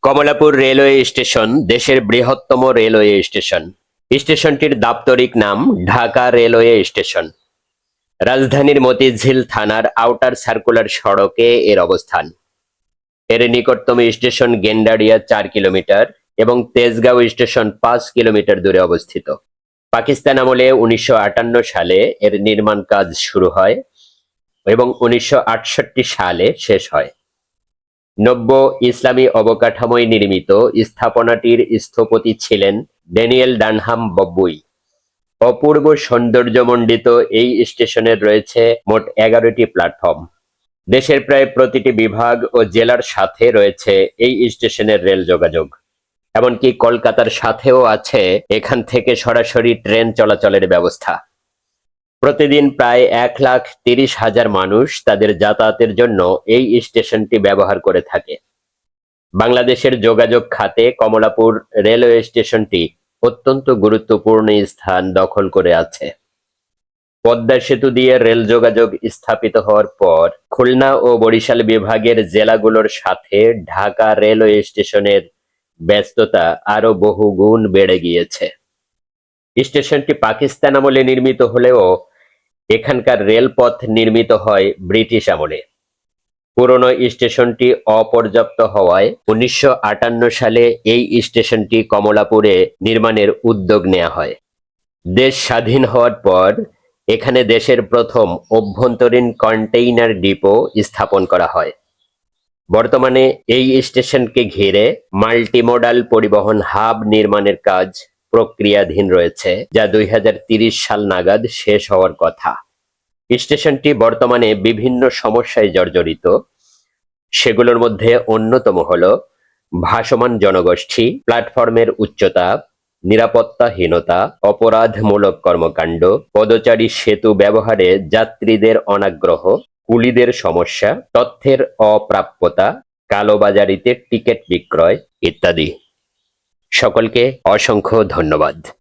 Kamalapur railway station দেশের বৃহত্তম railway station. স্টেশনটির দাপ্তরিক নাম ঢাকা রেলওয়ে স্টেশন। রাজধানীর মতিঝিল থানার আউটার সার্কুলার সড়কে এর অবস্থান। এর নিকটতম স্টেশন গেন্ডারিয়া ৪ কিলোমিটার এবং তেজগাঁও স্টেশন ৫ কিলোমিটার দূরে অবস্থিত। পাকিস্তান আমলে ১৯৫৮ সালে এর নির্মাণ কাজ শুরু হয় এবং ১৯৬৮ সালে শেষ হয়। নব্য ইসলামী অবকাঠামোয় নির্মিত স্থাপনাটির স্থপতি ছিলেন ড্যানিয়েল ডানহাম বব্বুই। অপূর্ব সৌন্দর্যমণ্ডিত এই স্টেশনের রয়েছে মোট ১১টি প্ল্যাটফর্ম। দেশের প্রায় প্রতিটি বিভাগ ও জেলার সাথে রয়েছে এই স্টেশনের রেল যোগাযোগ। এমনকি কলকাতার সাথেও আছে এখান থেকে সরাসরি ট্রেন চলাচলের ব্যবস্থা। প্রতিদিন প্রায় ১,৩০,০০০ মানুষ তাদের যাতায়াতের জন্য এই স্টেশনটি ব্যবহার করে থাকে। বাংলাদেশের যোগাযোগ খাতে কমলাপুর রেলওয়ে স্টেশনটি অত্যন্ত গুরুত্বপূর্ণ স্থান দখল করে আছে। পদ্মা সেতু দিয়ে রেল যোগাযোগ স্থাপিত হওয়ার পর খুলনা ও বরিশাল বিভাগের জেলাগুলোর সাথে ঢাকা রেলওয়ে স্টেশনের ব্যস্ততা আরো বহুগুণ বেড়ে গিয়েছে। স্টেশনটি পাকিস্তান আমলে নির্মিত হলেও এখানকার রেলপথ নির্মিত হয় ব্রিটিশ আমলে। পুরনো স্টেশনটি অপর্যাপ্ত হওয়ায় ১৯৫৮ সালে এই স্টেশনটি কমলাপুরে নির্মাণের উদ্যোগ নেওয়া হয়। দেশ স্বাধীন হওয়ার পর এখানে দেশের প্রথম অভ্যন্তরীণ কন্টেইনার ডিপো স্থাপন করা হয়। বর্তমানে এই স্টেশনকে ঘিরে মাল্টিমোডাল পরিবহন হাব নির্মাণের কাজ প্রক্রিয়াধীন রয়েছে, যা ২০৩০ সাল নাগাদ শেষ হওয়ার কথা। স্টেশনটি বর্তমানে বিভিন্ন সমস্যায় জর্জরিত। সেগুলোর মধ্যে অন্যতম হল ভাসমান জনগোষ্ঠী, প্ল্যাটফর্মের উচ্চতা, নিরাপত্তাহীনতা, অপরাধমূলক কর্মকাণ্ড, পদচারী সেতু ব্যবহারে যাত্রীদের অনাগ্রহ, কুলিদের সমস্যা, তথ্যের অপ্রাপ্যতা, কালোবাজারিতে টিকিট বিক্রয় ইত্যাদি। সকলকে অসংখ্য ধন্যবাদ।